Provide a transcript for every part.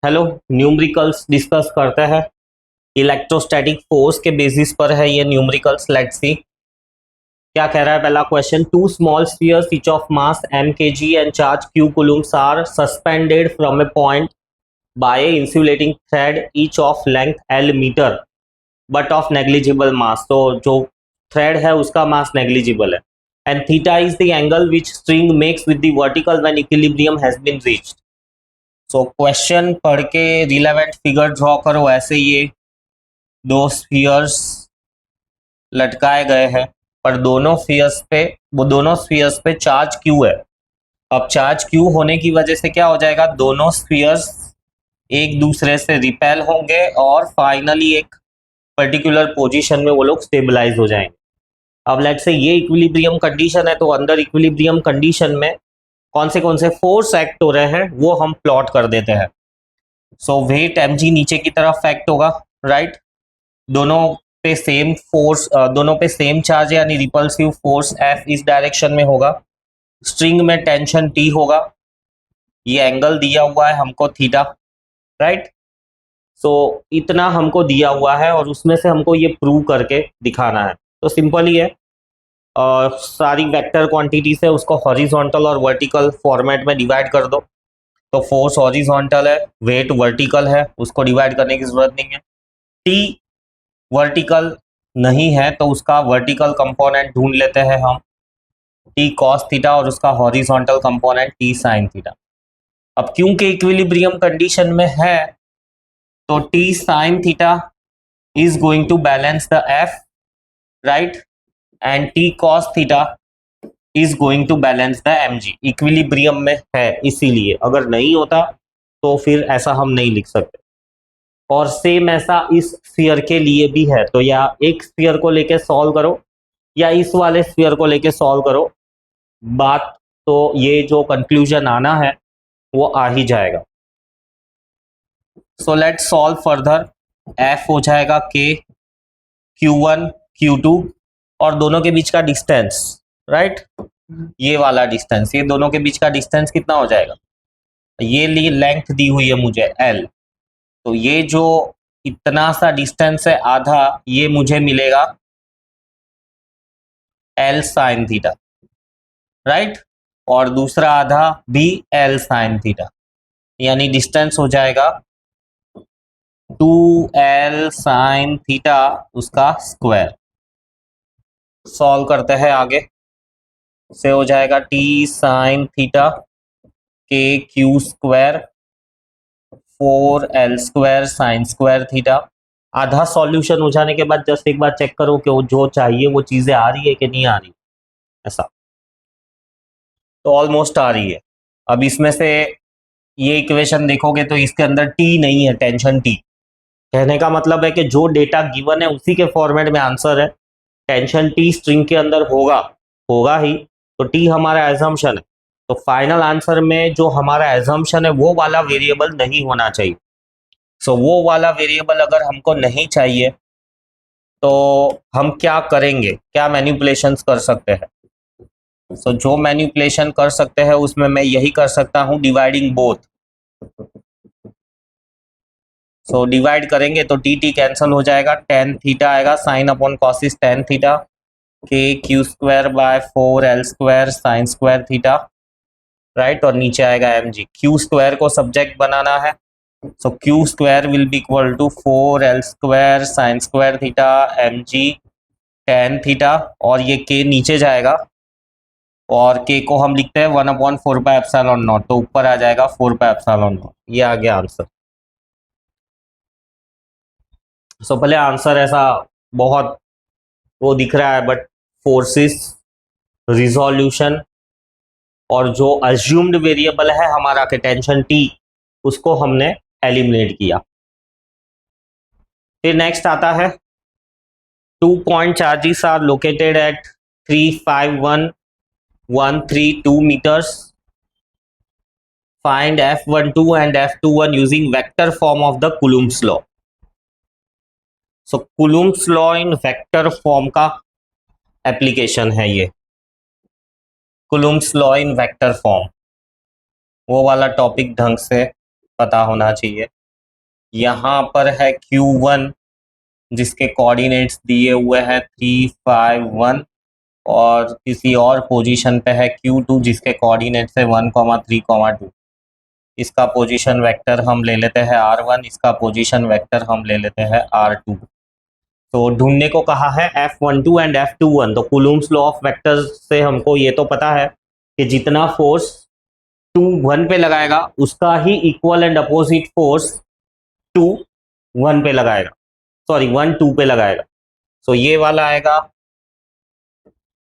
Hello, numericals discuss करते हैं। Electrostatic force के बेसिस पर है ये न्यूमेरिकल्स। लेट्स सी क्या कह रहा है। पहला question, two small spheres each of mass m kg and charge q coulombs are suspended from a point by a insulating thread each of length l metre but of negligible mass. तो जो thread है उसका mass negligible है। And theta is the angle which string makes with the vertical when equilibrium has been reached. So question पढ़ के relevant figure draw करो। ऐसे ये दो स्फीयर्स लटकाए गए हैं, पर दोनों स्फीयर्स पे चार्ज क्यू है। अब चार्ज क्यू होने की वजह से क्या हो जाएगा, दोनों स्फीयर्स एक दूसरे से रिपेल होंगे और फाइनली एक पर्टिकुलर पोजीशन में वो लोग स्टेबलाइज हो जाएंगे। अब लेट्स से ये इक्विलिब्रियम कंडीशन है, तो अंदर इक्विलिब्रियम कंडीशन में कौन से फोर्स एक्ट हो रहे हैं वो हम प्लॉट कर देते हैं। सो वेट mg नीचे की तरफ एक्ट होगा, राइट। दोनों पे सेम फोर्स, दोनों पे सेम चार्ज यानी रिपल्सिव फोर्स F इस डायरेक्शन में होगा। स्ट्रिंग में टेंशन T होगा। ये एंगल दिया हुआ है हमको थीटा, राइट। सो इतना हमको दिया हुआ है और उसमें से हमको ये प्रूव करके दिखाना है। तो सिंपल ही है, सारी वेक्टर क्वांटिटी से उसको हॉरिजॉन्टल और वर्टिकल फॉर्मेट में डिवाइड कर दो। तो फोर्स हॉरिजॉन्टल है, वेट वर्टिकल है, उसको डिवाइड करने की जरूरत नहीं है। टी वर्टिकल नहीं है तो उसका वर्टिकल कंपोनेंट ढूंढ लेते हैं हम, टी कॉस थीटा, और उसका horizontal component T sine theta. अब क्योंकि इक्विलिब्रियम कंडीशन में है तो T sine theta is going to balance the F, right, and T cos theta is going to balance the mg। Equilibrium में है इसीलिए, अगर नहीं होता तो फिर ऐसा हम नहीं लिख सकते। और सेम ऐसा इस स्फीयर के लिए भी है। तो या एक स्फीयर को लेके सॉल्व करो या इस वाले स्फीयर को लेके सॉल्व करो, बात तो ये जो कंक्लूजन आना है वो आ ही जाएगा। So let's solve further. F हो जाएगा k q1 q2 और दोनों के बीच का डिस्टेंस, राइट, ये वाला डिस्टेंस, ये दोनों के बीच का डिस्टेंस कितना हो जाएगा, ये लेंथ दी हुई है मुझे l। तो ये जो इतना सा डिस्टेंस है आधा, ये मुझे मिलेगा l साइन थीटा, राइट, और दूसरा आधा भी l साइन थीटा, यानी डिस्टेंस हो जाएगा 2l साइन थीटा उसका स्क्वायर। सॉल्व करते हैं आगे, से हो जाएगा t sine theta k Q square 4l square sine square theta. आधा सॉल्यूशन हो जाने के बाद जस्ट एक बार चेक करो कि वो जो चाहिए वो चीजें आ रही है कि नहीं आ रही, ऐसा। तो ऑलमोस्ट आ रही है। अब इसमें से ये इक्वेशन देखोगे तो इसके अंदर टी नहीं है, टेंशन टी। कहने का मतलब है कि जो डेटा गिवन है उसी के फॉर्मेट में आंसर है। टेंशन टी स्ट्रिंग के अंदर होगा, होगा ही, तो टी हमारा एजम्पशन है। तो फाइनल आंसर में जो हमारा एजम्पशन है वो वाला वेरिएबल नहीं होना चाहिए। सो वो वाला वेरिएबल अगर हमको नहीं चाहिए तो हम क्या करेंगे, क्या मैनिपुलेशंस कर सकते हैं। सो जो मैनिपुलेशन कर सकते हैं उसमें मैं यही कर सकता हूं, डिवाइडिंग बोथ। सो डिवाइड करेंगे तो टी टी कैंसिल हो जाएगा, टेन थीटा आएगा sine upon cos is tan theta k q square by 4l square sine square theta, right, और नीचे आएगा mg। क्यू स्क्वायर को सब्जेक्ट बनाना है, so q square will be equal to 4l square sine square theta mg tan theta, और ये k नीचे जाएगा और k को हम लिखते हैं 1/4 पाई एप्सिलॉन नॉट, तो ऊपर आ जाएगा 4 पाई एप्सिलॉन नॉट। ये आ गया आंसर। सो भले आंसर ऐसा बहुत वो दिख रहा है, बट फोर्सेस, रिजोल्यूशन और जो अज्यूम्ड वेरिएबल है हमारा के टेंशन टी, उसको हमने एलिमिनेट किया। फिर नेक्स्ट आता है 2 point charges are located at 351,132 meters. Find F12 and F21 using vector form of the Coulomb's law. So Coulomb's law in vector form का एप्लीकेशन है ये। Coulomb's law in vector form वो वाला topic ढंग से पता होना चाहिए। यहाँ पर है Q1 जिसके कोऑर्डिनेट्स दिए हुए हैं 3, 5, 1 और किसी और पोजीशन पे है Q2 जिसके कोऑर्डिनेट्स है 1, 3, 2। इसका पोजीशन वेक्टर हम ले लेते हैं R1, इसका पोजीशन वेक्टर हम ले लेते हैं R2। तो ढूंढने को कहा है F12 एंड F21। तो कूलम्ब्स लॉ ऑफ वेक्टर्स से हमको ये तो पता है कि जितना फोर्स 2 1 पे लगाएगा उसका ही इक्वल एंड अपोजिट फोर्स 2 1 पे लगाएगा, सॉरी 1 2 पे लगाएगा। सो ये वाला आएगा,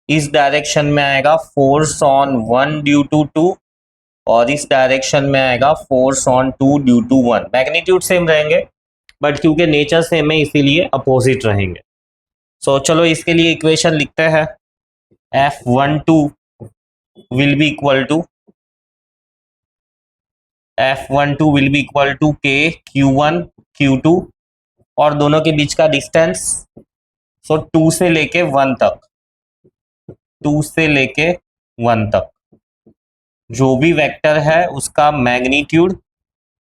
इस डायरेक्शन में आएगा फोर्स ऑन 1 ड्यू टू 2 और इस डायरेक्शन में आएगा force on 2 due to 1। Magnitude same रहेंगे बट क्योंकि नेचर सेम है इसीलिए अपोजिट रहेंगे। सो चलो इसके लिए इक्वेशन लिखते हैं। F12 will be equal to K Q1 Q2 और दोनों के बीच का डिस्टेंस, सो 2 से लेके 1 तक, 2 से लेके 1 तक जो भी वेक्टर है उसका मैग्नीट्यूड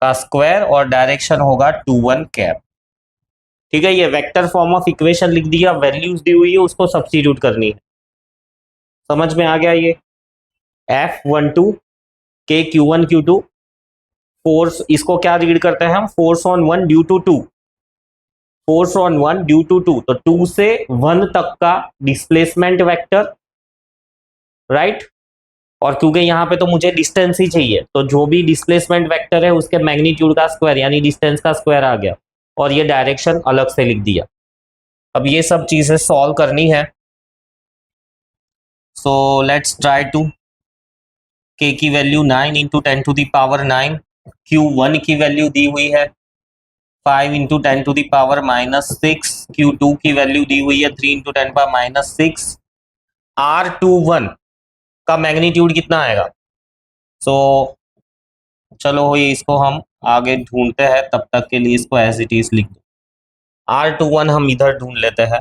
का स्क्वायर और डायरेक्शन होगा 2 1 कैप। ठीक है, ये वेक्टर फॉर्म ऑफ इक्वेशन लिख दिया, वैल्यूज दी हुई है उसको सब्स्टिट्यूट करनी है। समझ में आ गया ये F12 K Q1 Q2 force, इसको क्या रीड करते हैं हम, force on 1 due to 2, force on 1 due to 2, तो 2 से 1 तक का डिस्प्लेसमेंट वेक्टर, राइट। और क्योंकि यहाँ पे तो मुझे डिस्टेंस ही चाहिए तो जो भी डिस्प्लेसमेंट वेक्टर है उसके मैग्नीट्यूड का स्क्वायर यानी डिस्टेंस का स्क्वायर आ गया और ये डायरेक्शन अलग से लिख दिया। अब ये सब चीजें सॉल्व करनी है। So let's try to. k की value 9 into 10 to the power 9, Q1 की वैल्यू दी हुई है 5 into 10 to the power -6, Q2 की वैल्यू दी हुई है 3 इंटू 10 पावर -6। R21 का मैग्नीट्यूड कितना आएगा? सो चलो ये इसको हम आगे ढूंढते हैं, तब तक के लिए इसको एज इट इज लिख दो। R21 हम इधर ढूंढ लेते हैं।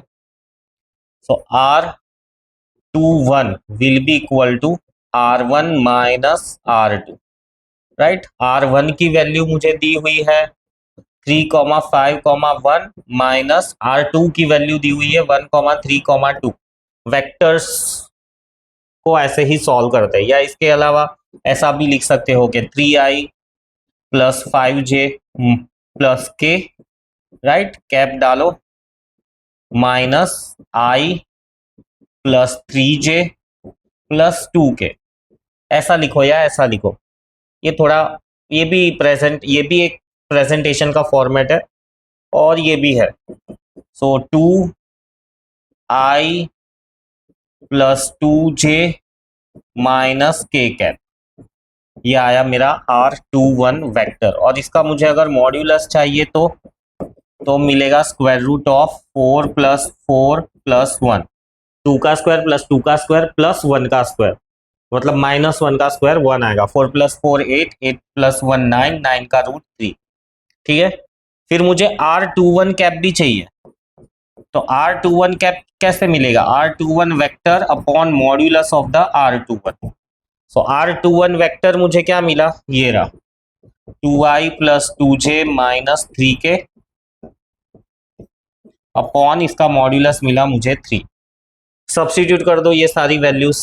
So R21 will be equal to R1 minus R2, right. R1 की वैल्यू मुझे दी हुई है 3, 5, 1 माइनस R2 की वैल्यू दी हुई है 1, 3, 2। वेक्टर्स को ऐसे ही सॉल्व करते हैं, या इसके अलावा ऐसा भी लिख सकते हो कि 3i plus 5j plus k, right, cap डालो, minus i plus 3j plus 2k, ऐसा लिखो या ऐसा लिखो। ये थोड़ा, ये भी एक प्रेजेंटेशन का फॉर्मेट है और ये भी है। सो 2i plus 2j minus k cap, ये आया मेरा R21 वेक्टर। और इसका मुझे अगर मॉड्यूलस चाहिए तो मिलेगा square root of 4 plus 4 plus 1, 2 का स्क्वायर प्लस 2 का स्क्वायर प्लस 1 का स्क्वायर, मतलब -1 का स्क्वायर 1 आएगा। 4 प्लस 4 8, 8 प्लस 1 9, 9 का रूट 3। ठीक है, फिर मुझे R21 कैप भी चाहिए। तो R21 कैप कैसे मिलेगा? R21 vector upon modulus of the R21। So R21 vector मुझे क्या मिला, ये रहा 2i plus 2j minus 3k upon इसका मॉड्यूलस मिला मुझे 3। सब्स्टिट्यूट कर दो ये सारी वैल्यूज।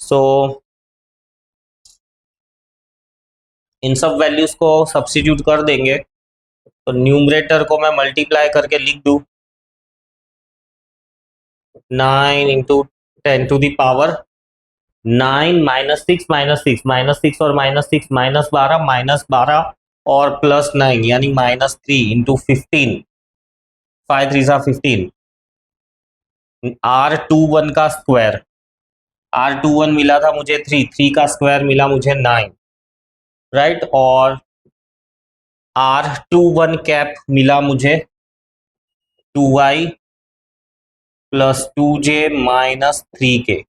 सो इन सब वैल्यूज को सब्स्टिट्यूट कर देंगे तो न्यूमरेटर को मैं मल्टीप्लाई करके लिख दूं 9 into 10 to the power 9 minus 6 minus 6 minus 6 और -6 -12 और प्लस 9 यानी -3 इंटू 15, 5 3 15। R21 का स्क्वायर, R21 मिला था मुझे 3, 3 का स्क्वायर मिला मुझे 9, राइट। और R21 कैप मिला मुझे 2i plus 2j minus 3k,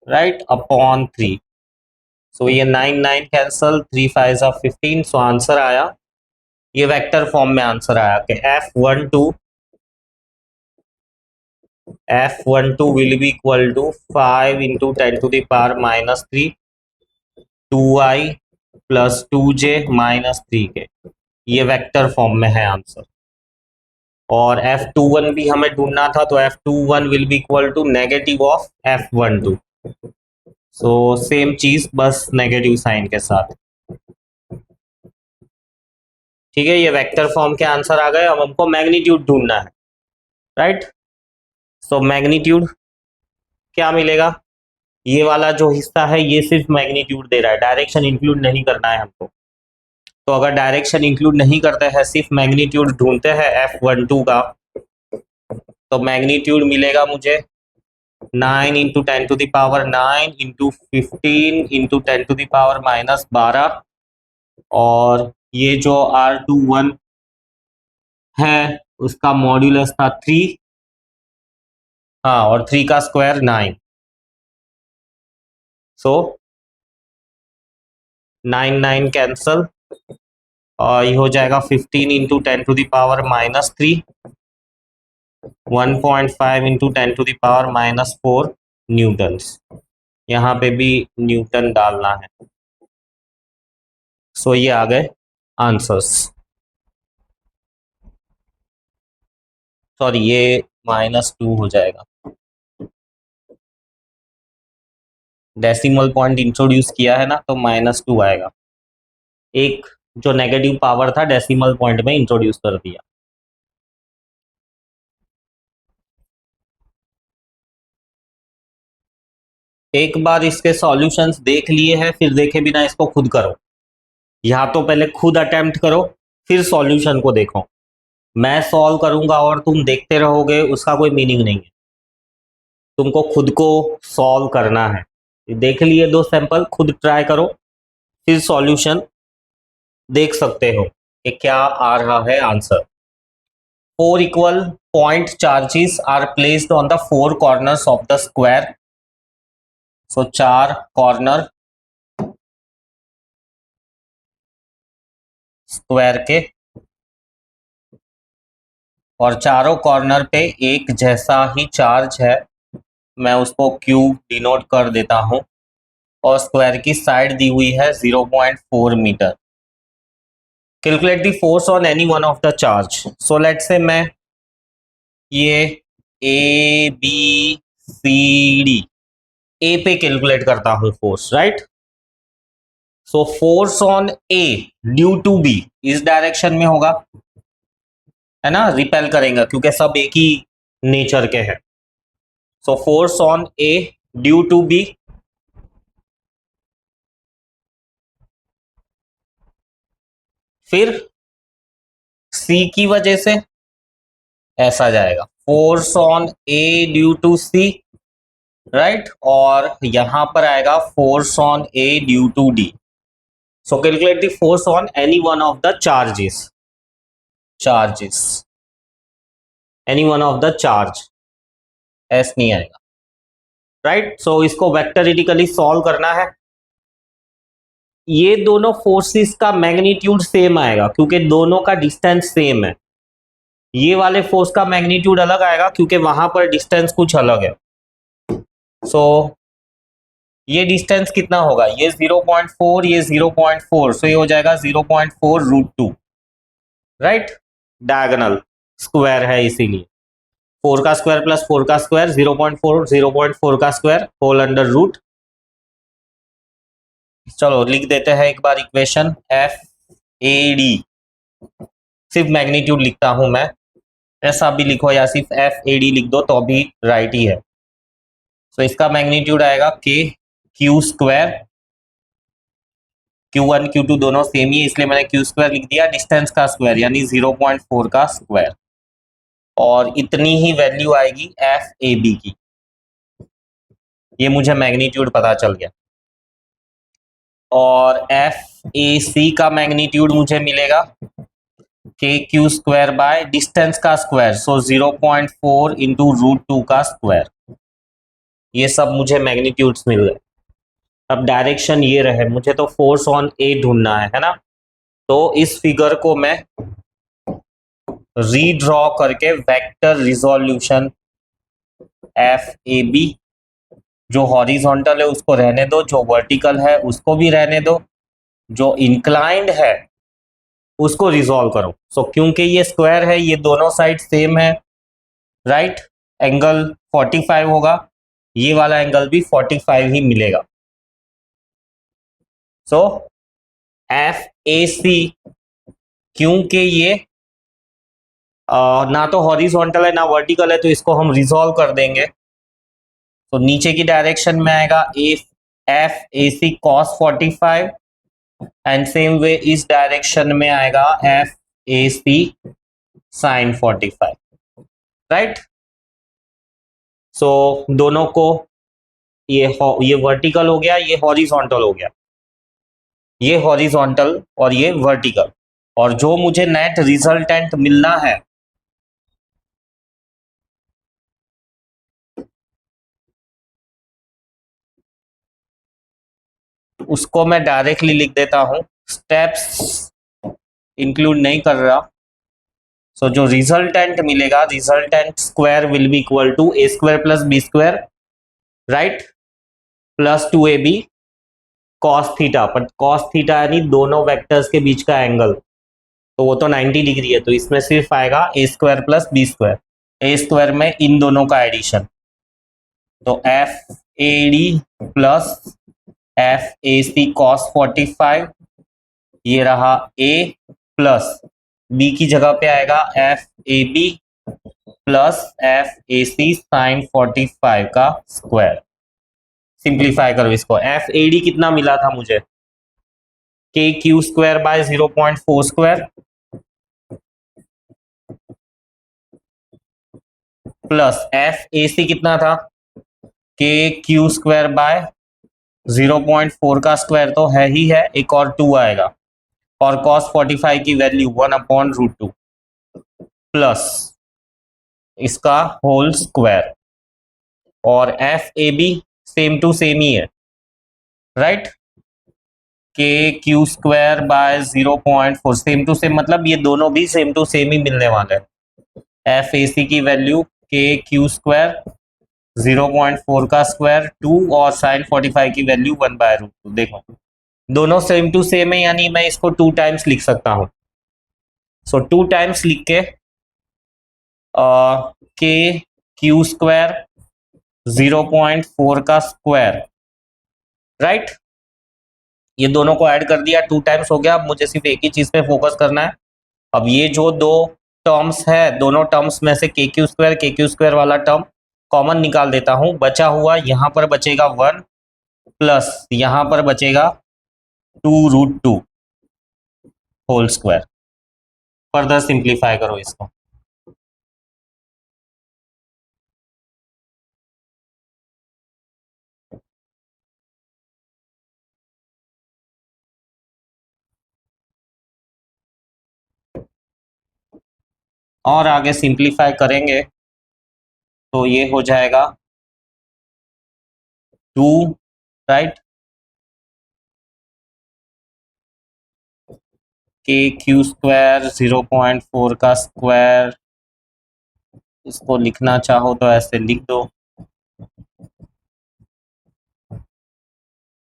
right, upon 3। सो ये 9 9 कैंसल, 3 5 15। सो आंसर आया, ये वेक्टर फॉर्म में आंसर आया कि F12 will be equal to 5 into 10 to the power -3, 2i plus 2j minus 3k, ये वेक्टर फॉर्म में है आंसर। और F21 भी हमें ढूंढना था, तो F21 will be equal to negative of F12। So same चीज, बस नेगेटिव साइन के साथ। ठीक है, ये वेक्टर फॉर्म के आंसर आ गए। अब हमको मैग्नीट्यूड ढूंढना है, राइट। सो मैग्नीट्यूड क्या मिलेगा, ये वाला जो हिस्सा है ये सिर्फ मैग्नीट्यूड दे रहा है, डायरेक्शन इंक्लूड नहीं करना है हमको। तो अगर डायरेक्शन इंक्लूड नहीं करते हैं, सिर्फ मैग्नीट्यूड ढूंढते हैं F12 का, तो मैग्नीट्यूड मिलेगा मुझे 9 इंटू 10⁻9 इंटू 15 इंटू 10⁻−12, और ये जो R21 है उसका मॉड्यूलस था 3, हाँ, और 3 का स्क्वायर 9। सो 9 9 कैंसल, और ये हो जाएगा 15 इंटू 10⁻−3, 1.5 इंटू 10⁻−4 न्यूटन्स। यहाँ पे भी न्यूटन डालना है। सो ये आ गए आंसर्स। सॉरी, ये -2 हो जाएगा, डेसिमल पॉइंट इंट्रोड्यूस किया है ना, तो -2 आएगा। एक जो नेगेटिव पावर था डेसिमल पॉइंट में इंट्रोड्यूस कर दिया। एक बार इसके सॉल्यूशंस देख लिए हैं, फिर देखे बिना इसको खुद करो, या तो पहले खुद अटेम्प्ट करो फिर सॉल्यूशन को देखो। मैं सॉल्व करूंगा और तुम देखते रहोगे, उसका कोई मीनिंग नहीं है। तुमको खुद को सॉल्व करना है। देख लिए 2 सैंपल, खुद ट्राई करो, फिर सॉल्यूशन देख सकते हो कि क्या आ रहा है answer. 4 equal point charges are placed on the 4 corners of the square. So 4 corner square के, और चारों कॉर्नर पे एक जैसा ही चार्ज है, मैं उसको Q डिनोट कर देता हूं, और स्क्वायर की साइड दी हुई है 0.4 मीटर। Calculate the force on any one of the charge. So let say मैं ये ABCD, ए पे कैलकुलेट करता हूं force, right. So force on A due to B इस डायरेक्शन में होगा, है ना, रिपेल करेंगे क्योंकि सब एक ही नेचर के हैं। So force on A due to B, फिर सी की वजह से ऐसा जाएगा, force on A due to C, right, और यहां पर आएगा force on A due to D. So calculate the force on any one of the charges, any one of the charge, S नहीं आएगा, राइट। सो इसको वेक्टरिटिकली सॉल्व करना है। ये दोनों फोर्सेस का मैग्नीट्यूड सेम आएगा क्योंकि दोनों का डिस्टेंस सेम है। ये वाले फोर्स का मैग्नीट्यूड अलग आएगा क्योंकि वहां पर डिस्टेंस कुछ अलग है। सो ये डिस्टेंस कितना होगा, ये 0.4, ये 0.4, सो ये हो जाएगा 0.4√2, राइट। डायगोनल स्क्वायर है इसीलिए 4 का स्क्वायर प्लस 4 का स्क्वायर 0.4, 0.4 का स्क्वायर होल अंडर रूट। चलो लिख देते हैं एक बार इक्वेशन, FAD, सिर्फ मैग्नीट्यूड लिखता हूं मैं, ऐसा भी लिखो या सिर्फ FAD लिख दो तो भी राइट ही है। सो इसका मैग्नीट्यूड आएगा KQ स्क्वायर, Q1 Q2 दोनों सेम ही इसलिए मैंने Q स्क्वायर लिख दिया, डिस्टेंस का स्क्वायर यानी 0.4 का स्क्वायर, और इतनी ही वैल्यू आएगी FAB की। ये मुझे मैग्नीट्यूड पता चल गया। और FAC का मैग्नीट्यूड मुझे मिलेगा KQ स्क्वायर बाय डिस्टेंस का स्क्वायर, सो 0.4 इंटू √2 का स्क्वायर। ये सब मुझे मैग्नीट्यूड्स मिल गए। अब डायरेक्शन ये रहे, मुझे तो फोर्स ऑन ए ढूंढना है ना, तो इस फिगर को मैं रीड्रॉ करके वेक्टर रिजोल्यूशन FAB, जो हॉरिजॉन्टल है उसको रहने दो, जो वर्टिकल है उसको भी रहने दो, जो इंक्लाइंड है उसको रिजॉल्व करो। सो क्योंकि ये स्क्वायर है, ये दोनों साइड सेम है, राइट, एंगल 45 होगा, ये वाला एंगल भी 45 ही मिलेगा। सो एफ ए सी, क्योंकि ये ना तो हॉरिजॉन्टल है ना वर्टिकल है, तो इसको हम रिजॉल्व कर देंगे। तो नीचे की डायरेक्शन में आएगा F A C cos 45, and same way इस डायरेक्शन में आएगा F A C sine 45, right. So दोनों को, ये वर्टिकल हो गया, ये हॉरिजॉन्टल हो गया, ये हॉरिजॉन्टल और ये वर्टिकल, और जो मुझे नेट रिजल्टेंट मिलना है उसको मैं डायरेक्टली लिख देता हूं, स्टेप्स इंक्लूड नहीं कर रहा। सो जो रिजल्टेंट मिलेगा, resultant square will be equal to a square plus b square, right, plus 2ab cos theta, पर कॉस थीटा यानी दोनों वेक्टर्स के बीच का एंगल, तो वो तो 90 डिग्री है, तो इसमें सिर्फ आएगा a square plus b square, a square में इन दोनों का एडिशन, तो F A D plus F A C cos 45, ये रहा ए, प्लस बी की जगह पे आएगा F A B plus F A C sine 45 का स्क्वायर। सिंप्लीफाई करो इसको, एफ ए डी कितना मिला था मुझे, k q square by 0.4 square plus F A C कितना था, के क्यू स्क्वायर बाय 0.4 का स्क्वायर तो है ही है, एक और 2 आएगा, और cos 45 की वैल्यू 1/√2 प्लस इसका होल स्क्वायर, और F A B same to same ही है, right, k q square by 0.4 same to same, मतलब ये दोनों भी सेम टू सेम ही मिलने वाले हैं। एफ ए सी की वैल्यू के क्यू स्क्वायर 0.4 का स्क्वायर 2 और साइन 45 की वैल्यू 1/√2। देखो दोनों सेम टू सेम है, यानी मैं इसको 2 टाइम्स लिख सकता हूं। सो 2 टाइम्स लिख के क्यू स्क्वायर 0.4 का स्क्वायर, राइट, ये दोनों को ऐड कर दिया, 2 टाइम्स हो गया। अब मुझे सिर्फ एक ही चीज पे फोकस करना है। अब ये जो दो टर्म्स है, दोनों टर्म्स में से के क्यू स्क्वायर वाला टर्म कॉमन निकाल देता हूं, बचा हुआ यहां पर बचेगा 1 प्लस यहां पर बचेगा 2√2 होल स्क्वायर। फर्दर सिंप्लीफाई करो इसको, और आगे सिंप्लीफाई करेंगे तो ये हो जाएगा 2, राइट, के क्यू स्क्वायर 0.4 का स्क्वायर, इसको लिखना चाहो तो ऐसे लिख दो।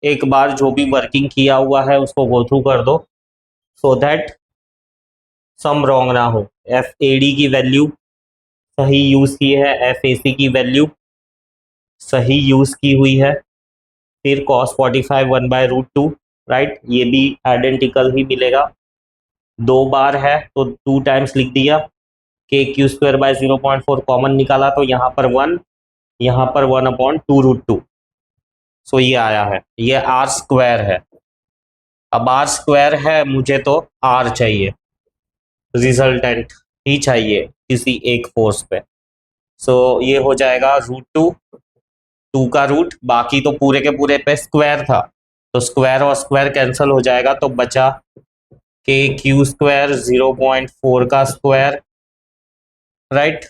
एक बार जो भी वर्किंग किया हुआ है उसको गो थ्रू कर दो, सो दैट सम रॉन्ग ना हो। एफ ए डी की वैल्यू सही यूज की है, एफ ए सी की वैल्यू सही यूज की हुई है, फिर cos 45 1/√2, राइट, ये भी आइडेंटिकल ही मिलेगा। 2 बार है तो 2 टाइम्स लिख दिया, के क्यू स्क्वायर बाय 0.4 कॉमन निकाला तो यहाँ पर 1, यहाँ पर 1/2√2। सो ये आया है, ये आर स्क्वायर है। अब आर स्क्वायर है, मुझे तो आर चाहिए, रिजल्टेंट ही चाहिए किसी एक फोर्स पे। सो ये हो जाएगा √2, 2 का रूट, बाकी तो पूरे के पूरे पे स्क्वायर था, तो स्क्वायर और स्क्वायर कैंसिल हो जाएगा, तो बचा के क्यू स्क्वायर 0.4 का square, right,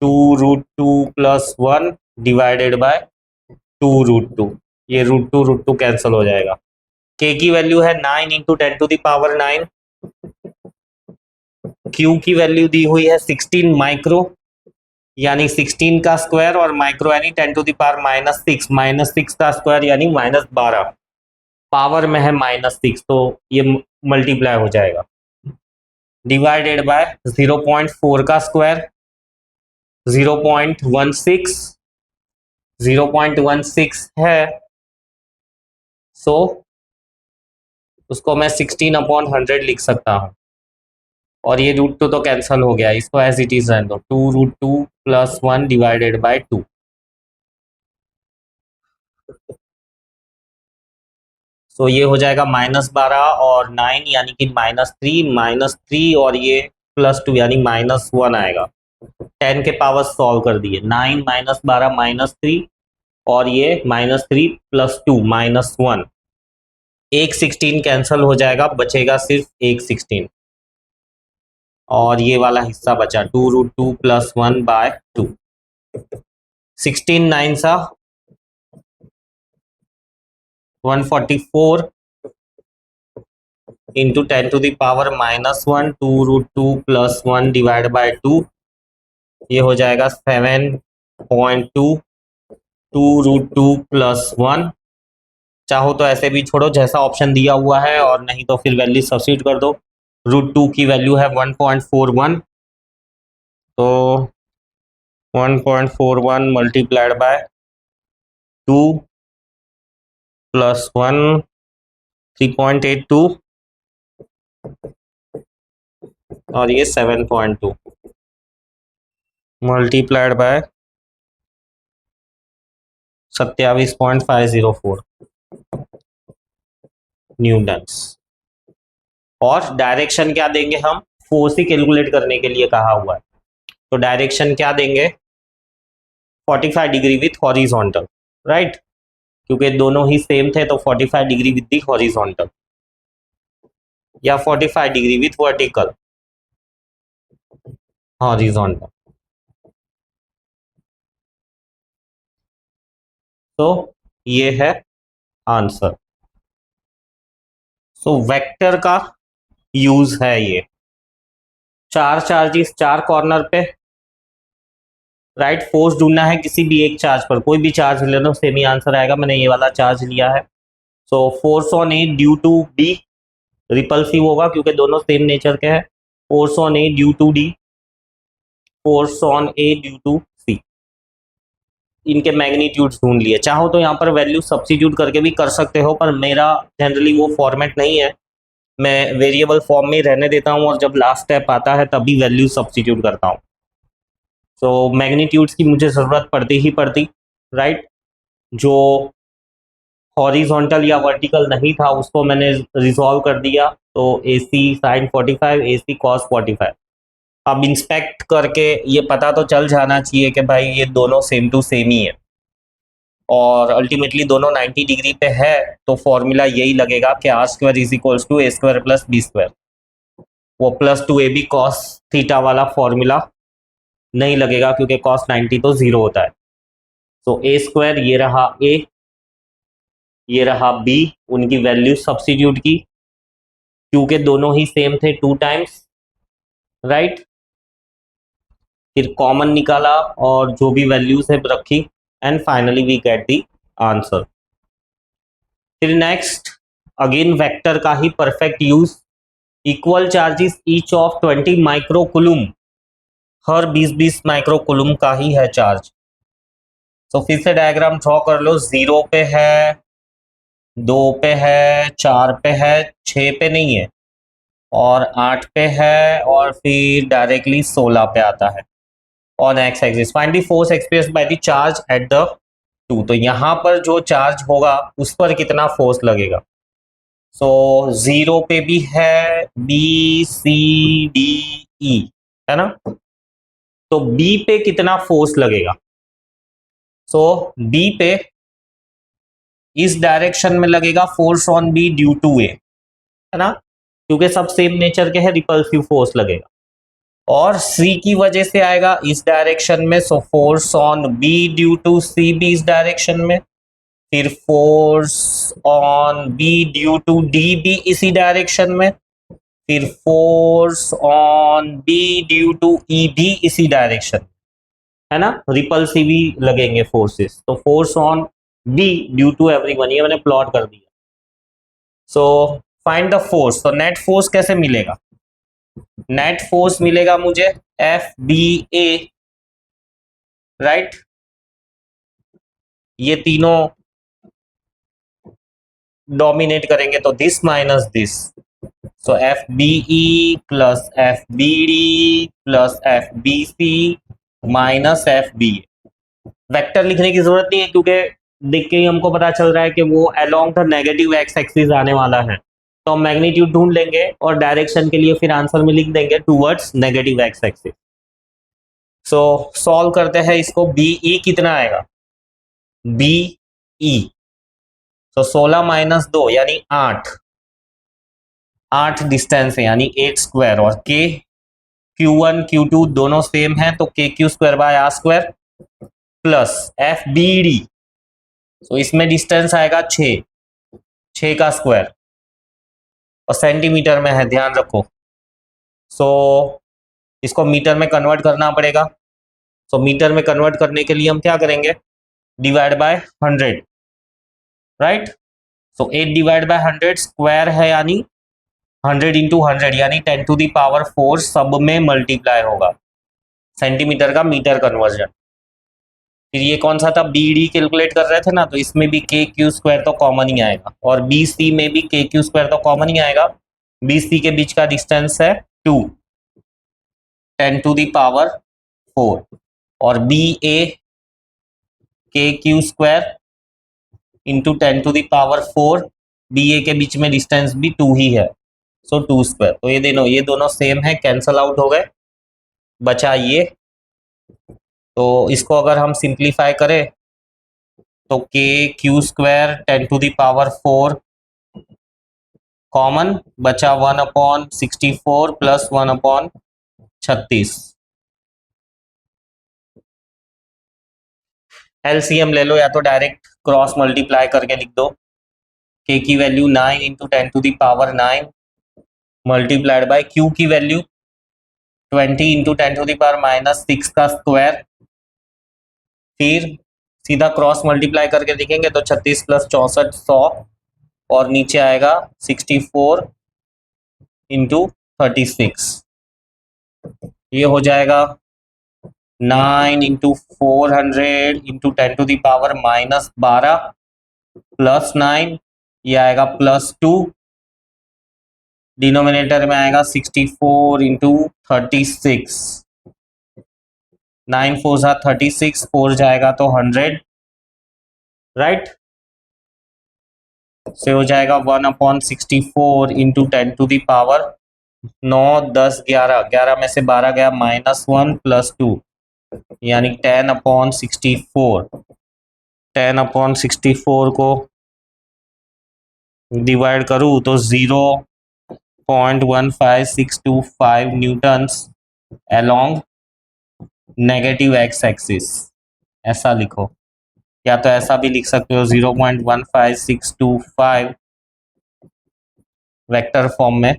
2√2 plus 1 divided by 2√2, ये √2 कैंसिल हो जाएगा। के की वैल्यू है 9 इंटू 10⁹9, क्यू की वैल्यू दी हुई है 16 माइक्रो, यानी 16 का स्क्वायर, और माइक्रो यानी 10⁻⁻6, -6 का स्क्वायर यानी -12। पावर में है -6 तो ये मल्टीप्लाई हो जाएगा, डिवाइडेड बाय 0.4 का स्क्वायर 0.16, 0.16 है, सो उसको मैं 16/100 लिख सकता हूँ। और ये √2 तो कैंसिल हो गया, इसको एज इट इज रहने दो, 2√2 + 1 डिवाइडेड बाय 2। सो ये हो जाएगा -12 और 9 यानी कि -3 और ये +2 यानी -1 आएगा। 10 के पावर सॉल्व कर दिए, 9 -12 -3 और ये -3 + 2 -1, एक 16 कैंसिल हो जाएगा, बचेगा सिर्फ एक 16 और ये वाला हिस्सा बचा 2√2 + 1/2। 16 9 सा 144 into 10 to the power -1, 2√2 + 1 divide by 2, ये हो जाएगा 7.2, 2√2 + 1। चाहो तो ऐसे भी छोड़ो जैसा ऑप्शन दिया हुआ है, और नहीं तो फिर वैल्यू सब्स्टिट्यूट कर दो। √2 की वैल्यू है 1.41, तो 1.41 मल्टीप्लाइड बाय 2 + 1 3.82 और ये 7.2 मल्टीप्लाइड बाय 27.504 न्यूटन्स। और डायरेक्शन क्या देंगे हम, फोर्स ही कैलकुलेट करने के लिए कहा हुआ है, तो डायरेक्शन क्या देंगे 45 डिग्री विथ हॉरिजॉन्टल, राइट, क्योंकि दोनों ही सेम थे तो 45 डिग्री विथ दी हॉरिजॉन्टल या 45 डिग्री विथ वर्टिकल हॉरिजॉन्टल। तो ये है आंसर। सो वेक्टर का यूज है ये, चार चार्जेस चार कॉर्नर पे, राइट, फोर्स ढूंढना है किसी भी एक चार्ज पर, कोई भी चार्ज ले लो सेम ही आंसर आएगा। मैंने ये वाला चार्ज लिया है, so force on A due to B repulsive होगा क्योंकि दोनों सेम नेचर के हैं, force on A due to D, force on A due to C, इनके मैग्नीट्यूड्स ढूंढ लिए। चाहो तो यहाँ पर वैल्यू सब्स्टिट्यूट करके भी कर सकते हो, पर मेरा जनरली वो फॉर्मेट नहीं है, मैं वेरिएबल फॉर्म में रहने देता हूँ और जब लास्ट स्टेप आता है तभी वैल्यू सब्स्टिट्यूट करता हूँ। सो मैग्नीट्यूड्स की मुझे ज़रूरत पड़ती ही पड़ती, राइट, जो हॉरिजॉन्टल या वर्टिकल नहीं था उसको मैंने रिजॉल्व कर दिया, तो AC sin 45 AC cos 45। अब इंस्पेक्ट करके ये पता तो चल जाना चाहिए कि भाई ये दोनों सेम टू सेम ही है, और अल्टीमेटली दोनों 90 डिग्री पे है, तो फॉर्मूला यही लगेगा कि R² = A² + B²। वो +2AB cos थीटा वाला फॉर्मूला नहीं लगेगा क्योंकि cos 90 तो 0 होता है। सो A² ये रहा A, ये रहा B, उनकी वैल्यू सब्स्टिट्यूट की क्योंकि दोनों ही सेम थे 2 टाइम्स, राइट, फिर कॉमन निकाला और जो भी वैल्यूज है रखी, and finally we get the answer. फिर नेक्स्ट अगेन वेक्टर का ही perfect use, equal charges each of 20 microcoulomb, हर 20-20 माइक्रोकुलम का ही है चार्ज। तो फिर से डायग्राम ड्रॉ कर लो, 0 पे है, 2 पे है, 4 पे है, 6 पे नहीं है, और 8 पे है, और फिर डायरेक्टली 16 पे आता है on x axis. Find the force experienced by the charge at the 2, तो यहाँ पर जो चार्ज होगा उस पर कितना फोर्स लगेगा। सो 0 पे भी है, BCDE है ना, तो B पे कितना फोर्स लगेगा। सो B पे इस डायरेक्शन में लगेगा force on B due to A, है ना, क्योंकि सब सेम नेचर के है, रिपल्सिव फोर्स लगेगा। और C की वजह से आएगा इस डायरेक्शन में, so force on B due to C भी इस डायरेक्शन में, फिर force on B due to D भी इसी डायरेक्शन में, फिर force on B due to E भी इसी डायरेक्शन, है ना, रिपल्सिव ही लगेंगे फोर्सेस। तो force on B due to everyone, ये मैंने प्लॉट कर दिया। So find the force. तो नेट फोर्स कैसे मिलेगा? नेट फोर्स मिलेगा मुझे एफ बी ए, राइट। ये तीनों डोमिनेट करेंगे तो this minus this, so F B E plus F B D plus F B C minus F B. Vector लिखने की जरूरत नहीं है क्योंकि देख के ही हमको पता चल रहा है कि वो along the negative x axis आने वाला है, तो हम मैग्नीट्यूड ढूंढ लेंगे और डायरेक्शन के लिए फिर आंसर में लिख देंगे टूवर्ड्स नेगेटिव एक्स एक्सिस। सो सॉल्व करते हैं इसको। बी ई कितना आएगा? बी ई, तो 16 माइनस 2 यानी 8, 8 डिस्टेंस है यानी 8 स्क्वायर, और के Q1 Q2 दोनों सेम है तो k q square by r square plus F B D, तो इसमें डिस्टेंस आएगा 6, 6 का स्क्वायर और सेंटीमीटर में है, ध्यान रखो। सो इसको मीटर में कन्वर्ट करना पड़ेगा। सो मीटर में कन्वर्ट करने के लिए हम क्या करेंगे? Divide by 100, right. So 8 divide by 100 square है यानी 100 इंटू 100 यानी 10 टू दी पावर 4 सब में मल्टीप्लाई होगा, सेंटीमीटर का मीटर कन्वर्जन। फिर ये कौन सा था? बी डी कैलकुलेट कर रहे थे ना, तो इसमें भी के क्यू स्क्वायर तो कॉमन ही आएगा और बी सी में भी के क्यू स्क्वायर तो कॉमन ही आएगा। बी सी के बीच का डिस्टेंस है 2, 10 टू दी पावर 4, और B A k q square into 10 to the power 4, B A के बीच में डिस्टेंस भी 2 ही है, सो 2 स्क्वायर। तो ये दोनों सेम है, कैंसल आउट हो गए, बचा ये। तो इसको अगर हम सिंप्लीफाई करें तो k q square 10 to the power 4 common बचा 1/64 प्लस 1/36। एलसीएम ले लो या तो डायरेक्ट क्रॉस मल्टीप्लाई करके लिख दो। के की value 9 into 10 to the power 9 multiplied by q की value 20 into 10 to the power -6 का स्क्वायर। फिर सीधा क्रॉस मल्टीप्लाई करके देखेंगे तो 36 प्लस 64 100, और नीचे आएगा 64 इंटू 36, ये हो जाएगा 9 into 400 into 10 to the power -12 plus 9, ये आएगा +2, डिनोमिनेटर में आएगा 64 इंटू 36, 9 4 जा 36, 4 जाएगा तो 100, राइट। से हो जाएगा 1/64 इंटू 10 टू दी पावर 9 10 11, 11 में से 12 गया -1 +2 यानी 10/64। 10/64 को डिवाइड करूँ तो 0.15625 Newton's along negative x axis, ऐसा लिखो, या तो ऐसा भी लिख सकते हो 0.15625 वेक्टर फॉर्म में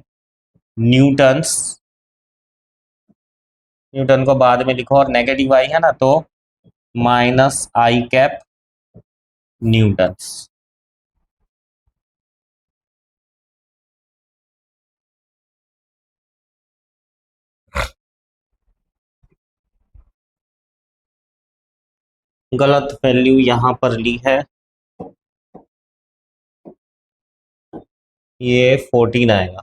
न्यूटन्स, न्यूटन को बाद में लिखो और नेगेटिव आई है ना तो -I न्यूटन्स। गलत वैल्यू यहां पर ली है, ये 14 आएगा,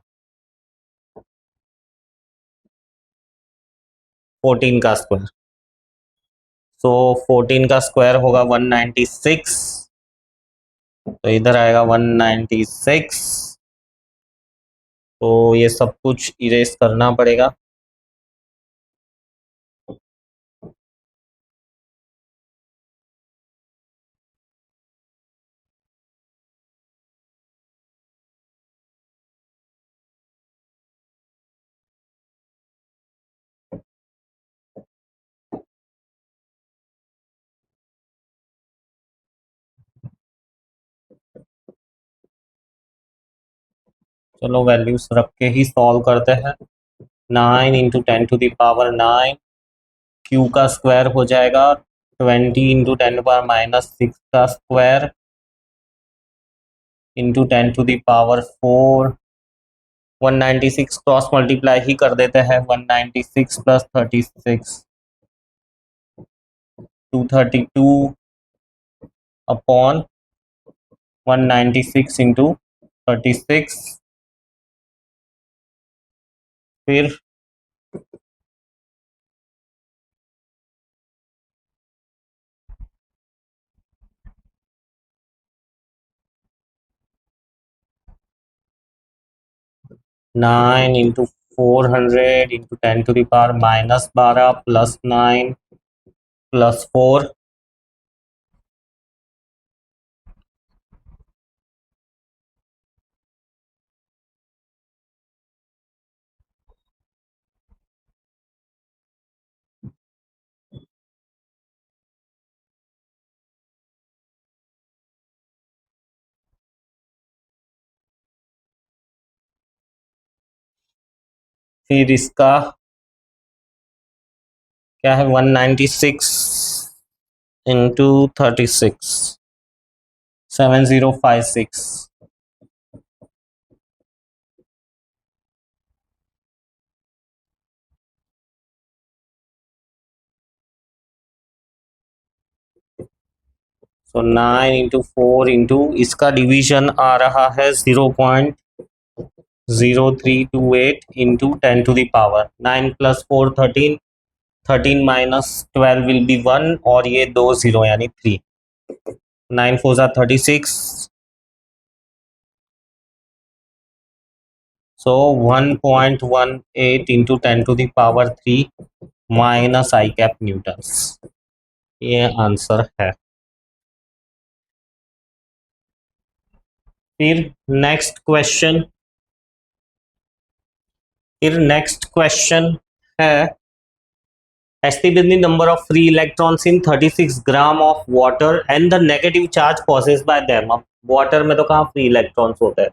14 का स्क्वायर। सो 14 का स्क्वायर होगा 196, तो इधर आएगा 196, तो ये सब कुछ इरेज करना पड़ेगा। चलो वैल्यूज रख के ही सॉल्व करते हैं। 9 into 10 to the power 9, Q का स्क्वायर हो जाएगा 20 इंटू 10 टू पावर -6 का स्क्वायर इंटू 10⁴, 196 क्रॉस मल्टीप्लाई ही कर देते हैं, 196 प्लस 36, 232 अपॉन 196 इंटू 36, फिर 9 इंटू 400 इंटू 10⁻⁻12 प्लस 9 प्लस 4, फिर इसका क्या है, 196 इंटू 36, 7056, सो 9 इंटू 4 इंटू इसका डिवीजन आ रहा है 0.0328 into 10⁻, 9 plus 4 13, 13 minus 12 will be 1, और ये 2 0 यानी 3, 9 4 ज़ा 36, सो 1.18 इंटू 10⁻³ माइनस आई कैप न्यूटन्स, ये आंसर है। फिर नेक्स्ट क्वेश्चन, है estimate the number of free electrons in 36 gram of water and the negative charge possessed by them। अब वाटर में तो कहाँ फ्री इलेक्ट्रॉन्स होते हैं,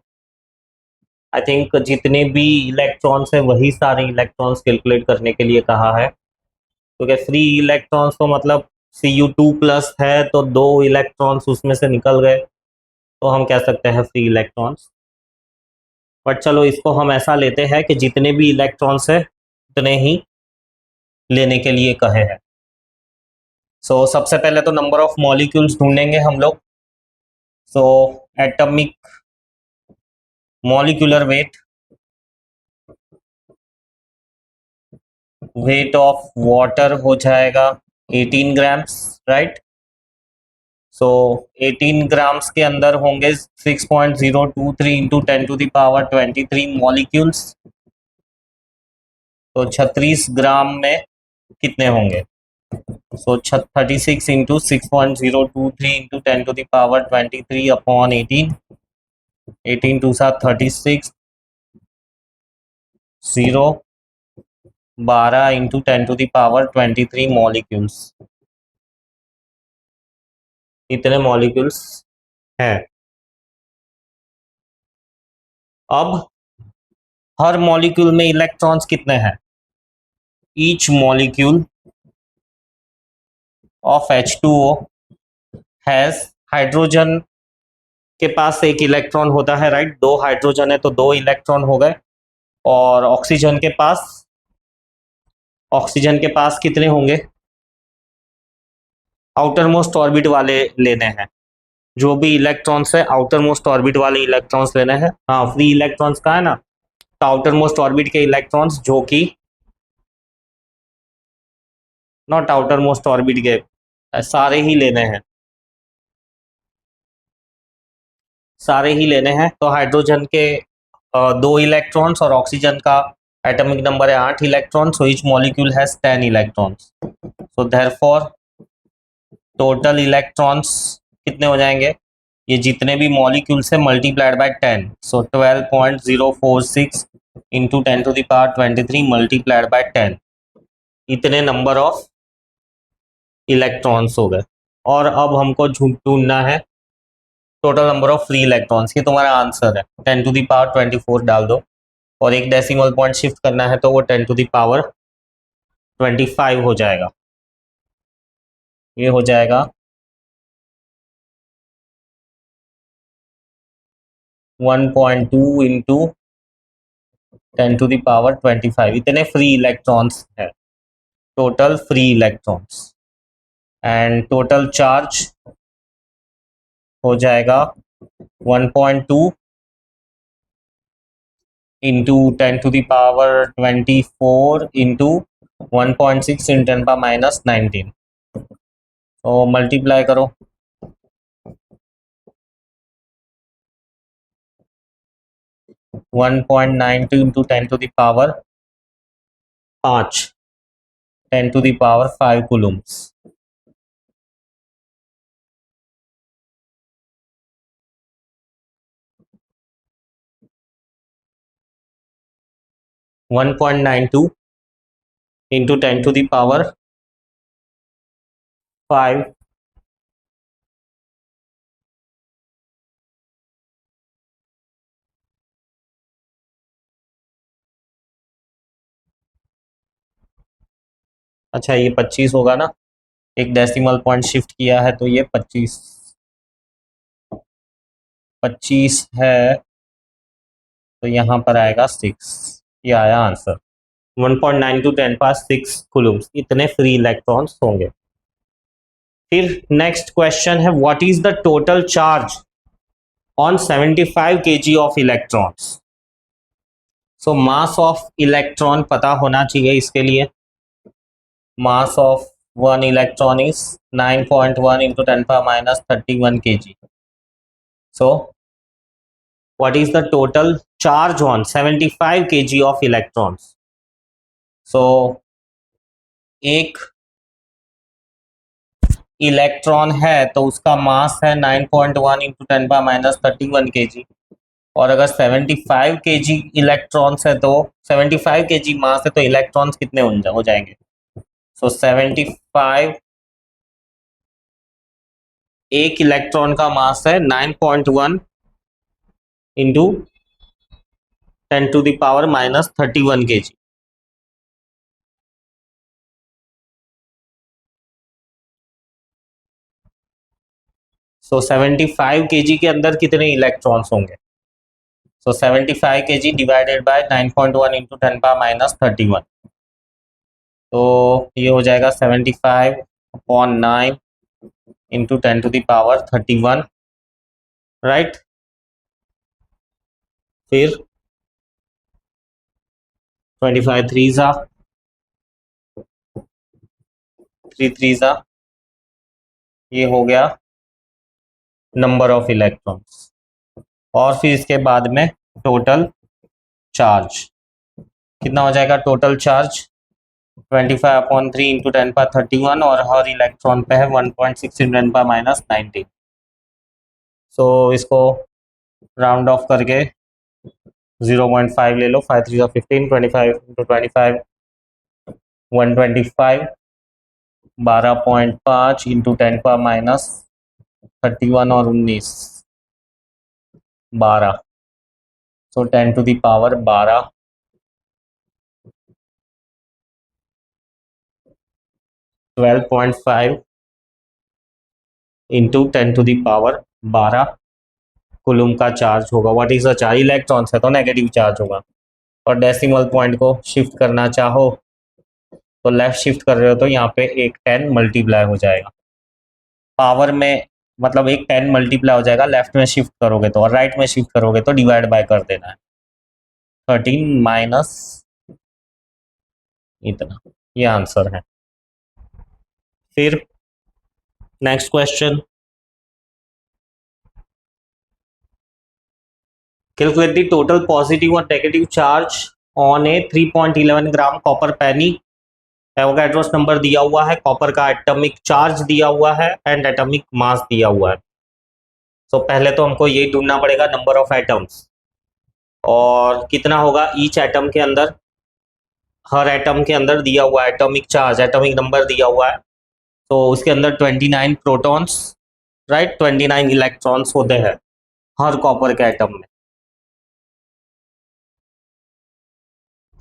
आई थिंक जितने भी इलेक्ट्रॉन्स है वही सारे इलेक्ट्रॉन्स कैलकुलेट करने के लिए कहा है, क्योंकि फ्री इलेक्ट्रॉन्स तो मतलब Cu2 प्लस है तो 2 इलेक्ट्रॉन्स उसमें से निकल गए, तो हम कह सकते हैं फ्री इलेक्ट्रॉन्स। बट चलो इसको हम ऐसा लेते हैं कि जितने भी इलेक्ट्रॉन्स है उतने ही लेने के लिए कहे हैं। सो सबसे पहले तो नंबर ऑफ मॉलिक्यूल्स ढूंढेंगे हम लोग। So atomic molecular weight of water हो जाएगा 18 ग्राम्स, राइट। सो 18 ग्राम्स के अंदर होंगे 6.023 इंटू 10⁻23 मॉलिक्यूल्स, तो 36 ग्राम में कितने होंगे, सो 36 इंटू 6.023 इंटू 10⁻23 अपॉन 18, 18 2 सा 36, 0 12 इंटू 10⁻23 मॉलिक्यूल्स, इतने मॉलिक्यूल्स हैं। अब हर मॉलिक्यूल में इलेक्ट्रॉन्स कितने हैं, each molecule of H2O has, hydrogen के पास एक इलेक्ट्रॉन होता है, राइट, 2 हाइड्रोजन है तो 2 इलेक्ट्रॉन हो गए, और ऑक्सीजन के पास कितने होंगे, आउटर मोस्ट ऑर्बिट वाले लेने हैं, जो भी इलेक्ट्रॉन्स है आउटर मोस्ट ऑर्बिट वाले इलेक्ट्रॉन्स लेने हैं। हाँ, फ्री इलेक्ट्रॉन्स का है ना, तो आउटर मोस्ट ऑर्बिट के इलेक्ट्रॉन्स, जो कि नॉट आउटर मोस्ट ऑर्बिट के, सारे ही लेने हैं, सारे ही लेने हैं। तो हाइड्रोजन के 2 इलेक्ट्रॉन्स और ऑक्सीजन का एटॉमिक नंबर है 8 electron, so each molecule has 10 electrons, so therefore total electrons कितने हो जाएंगे, ये जितने भी मॉलिक्यूल्स है multiplied by 10, so 12.046 into 10⁻23 multiplied by 10, इतने नंबर ऑफ इलेक्ट्रॉन्स हो गए। और अब हमको ढूंढना है total number of free electrons, ये तुम्हारा आंसर है, 10⁻24 डाल दो, और एक डेसिमल पॉइंट शिफ्ट करना है तो वो 10⁻25 हो जाएगा, ये हो जाएगा 1.2 इंटू 10⁻25 इतने फ्री इलेक्ट्रॉन्स है, total free electrons. And total charge हो जाएगा 1.2 इंटू 10⁻24 इंटू 1.6 इन 10⁻19। तो मल्टीप्लाई करो, 1.92 इंटू 10⁻5 10⁻5 कूलम्स। 1.92 इंटू 10⁻5 अच्छा ये 25 होगा ना, एक डेसिमल पॉइंट शिफ्ट किया है तो ये 25 है, तो यहाँ पर आएगा 6। ये आया आंसर, 1.92 10⁻6 कूलम्स इतने फ्री इलेक्ट्रॉन्स होंगे। फिर नेक्स्ट क्वेश्चन है, what is the total charge on 75 kg of electrons. So mass of electron पता होना चाहिए इसके लिए। Mass of one electron is 9.1 into 10⁻31 kg। So what is the total charge on 75 kg of electrons? So एक electron है तो उसका मास है 9.1 इंटू 10⁻31 kg, और अगर 75 kg इलेक्ट्रॉन्स है तो 75 kg मास है तो इलेक्ट्रॉन्स कितने हो जाएंगे। सो 75, एक इलेक्ट्रॉन का मास है 9.1 इंटू 10⁻31 kg। सो 75 kg के अंदर कितने इलेक्ट्रॉन्स होंगे। सो 75 kg डिवाइडेड बाय 9.1 इंटू 10⁻31, तो ये हो जाएगा 75/9 इंटू 10⁻31, राइट। फिर 25 3 ज़ा 3 3 ज़ा, ये हो गया नंबर ऑफ इलेक्ट्रॉन्स, और फिर इसके बाद में टोटल चार्ज कितना हो जाएगा। टोटल चार्ज 25/3 इंटू 10⁻31, और हर इलेक्ट्रॉन पे है 1.6 इन 10⁻19। सो इसको राउंड ऑफ करके 0.5 ले लो, 5 3 15, 25 इंटू 25 125, 12.5 इंटू 10⁻31 और 19 12, सो 10⁻12 12.5 इंटू 10⁻12 कुलुम का चार्ज होगा। What is the charge, electrons है तो नेगेटिव चार्ज होगा, और डेसिमल पॉइंट को शिफ्ट करना चाहो तो लेफ्ट शिफ्ट कर रहे हो तो यहाँ पे एक 10 मल्टीप्लाई हो जाएगा पावर में, मतलब एक 10 मल्टीप्लाई हो जाएगा लेफ्ट में शिफ्ट करोगे तो, और राइट में शिफ्ट करोगे तो डिवाइड बाय कर देना है, 13 माइनस इतना, ये आंसर है। फिर next question, calculate the total positive और negative charge on a 3.11 gram copper penny. Avogadro's number दिया हुआ है, कॉपर का एटॉमिक चार्ज दिया हुआ है, एंड एटॉमिक मास दिया हुआ है। तो पहले तो हमको ये ढूंढना पड़ेगा नंबर ऑफ एटम्स, और कितना होगा ईच एटम के अंदर, हर एटम के अंदर दिया हुआ है एटॉमिक चार्ज, एटॉमिक नंबर दिया हुआ है, तो उसके अंदर 29 प्रोटॉन्स, राइट, 29 इलेक्ट्रॉन्स होते हैं हर कॉपर के एटम में।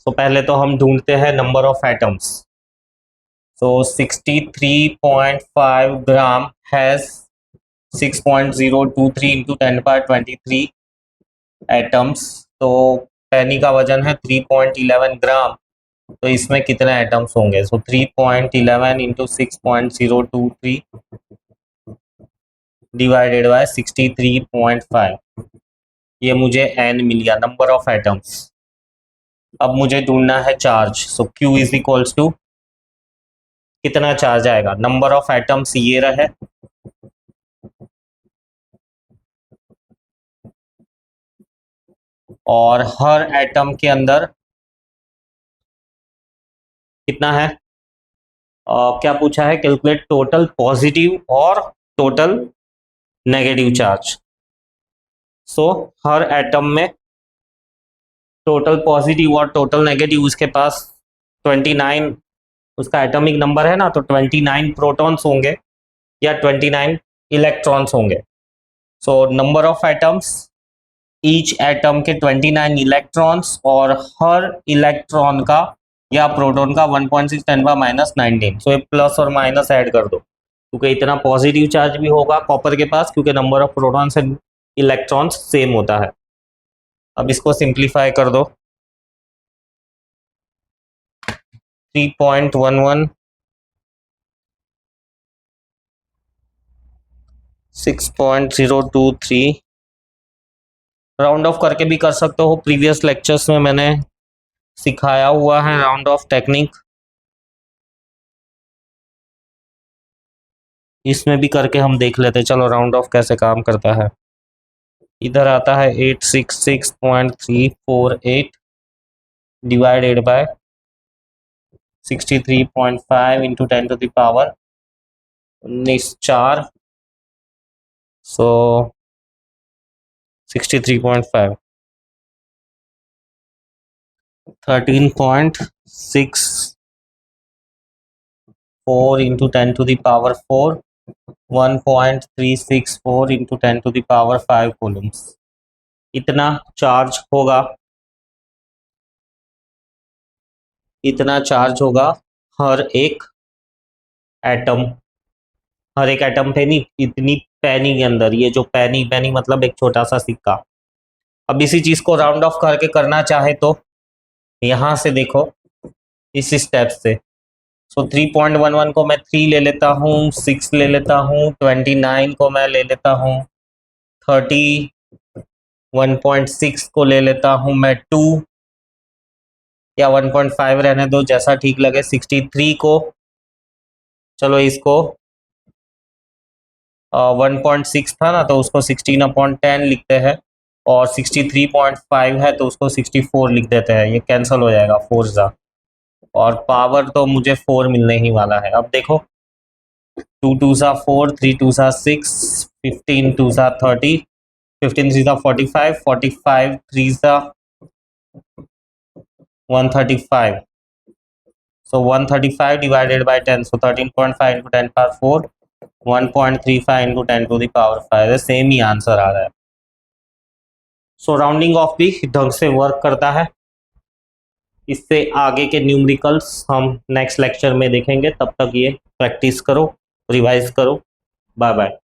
तो पहले तो हम ढूंढते हैं number of atoms. So 63.5 gram has 6.023 into 10⁻23 atoms, तो पैनी का वजन है 3.11 ग्राम, तो इसमें कितने एटम्स होंगे? सो 3.11 इंटू 6.023 डिवाइडेड बाय 63.5, ये मुझे एन मिल गया, नंबर ऑफ एटम्स। अब मुझे ढूंढना है charge. So Q is equals to कितना चार्ज आएगा? नंबर ऑफ एटम्स ये रहे, और हर एटम के अंदर कितना है? क्या पूछा है? कैलकुलेट टोटल पॉजिटिव और टोटल नेगेटिव चार्ज। सो हर एटम में टोटल पॉजिटिव और टोटल नेगेटिव, उसके पास 29, उसका एटॉमिक नंबर है ना, तो 29 प्रोटॉन्स होंगे या 29 इलेक्ट्रॉन्स होंगे। So number of atoms, each atom के 29 इलेक्ट्रॉन्स, और हर इलेक्ट्रॉन का या प्रोटॉन का 1.6 10⁻⁹। सो ये प्लस और माइनस ऐड कर दो, क्योंकि इतना पॉजिटिव चार्ज भी होगा कॉपर के पास, क्योंकि number of protons and electrons same होता है। अब इसको सिंप्लीफाई कर दो, 3.11 6.023, राउंड ऑफ करके भी कर सकते हो, प्रीवियस लेक्चर्स में मैंने सिखाया हुआ है राउंड ऑफ टेक्निक, इसमें भी करके हम देख लेते हैं। चलो राउंड ऑफ कैसे काम करता है। इधर आता है 866.348 divided by 63.5 into 10⁻⁴ so 63.5 13.64 into 10⁻⁴ 1.364 into 10⁻⁵ Coulomb's, इतना चार्ज होगा, इतना चार्ज होगा हर एक एटम, हर एक एटम पे नहीं, इतनी पैनी के अंदर। ये जो पैनी, पैनी मतलब एक छोटा सा सिक्का। अब इसी चीज को राउंड ऑफ करके करना चाहे तो यहां से देखो, इस स्टेप से। सो 3.11 को मैं 3 ले लेता हूँ, 6 ले लेता हूँ, 29 को मैं ले लेता हूँ, 31.6 को ले लेता हूँ मैं 2, या 1.5 रहने दो, जैसा ठीक लगे। 63 को, चलो इसको 1.6 था ना, तो उसको 16/10 लिखते हैं, और 63.5 है तो उसको 64 लिख देते हैं, ये कैंसिल हो जाएगा 4 जा, और पावर तो मुझे 4 मिलने ही वाला है। अब देखो, 2 2 सा 4, 3 2 सा 6, 15 2 सा 30, 15 3 सा 45, 45 3 सा 135, so 135 divided by 10, so 13.5 into 10⁴, 1.35 into 10⁵, same he answer आ रहा है। सो राउंडिंग ऑफ भी ढंग से वर्क करता है। इससे आगे के न्यूमेरिकल्स हम नेक्स्ट लेक्चर में देखेंगे, तब तक ये प्रैक्टिस करो, रिवाइज करो। Bye bye.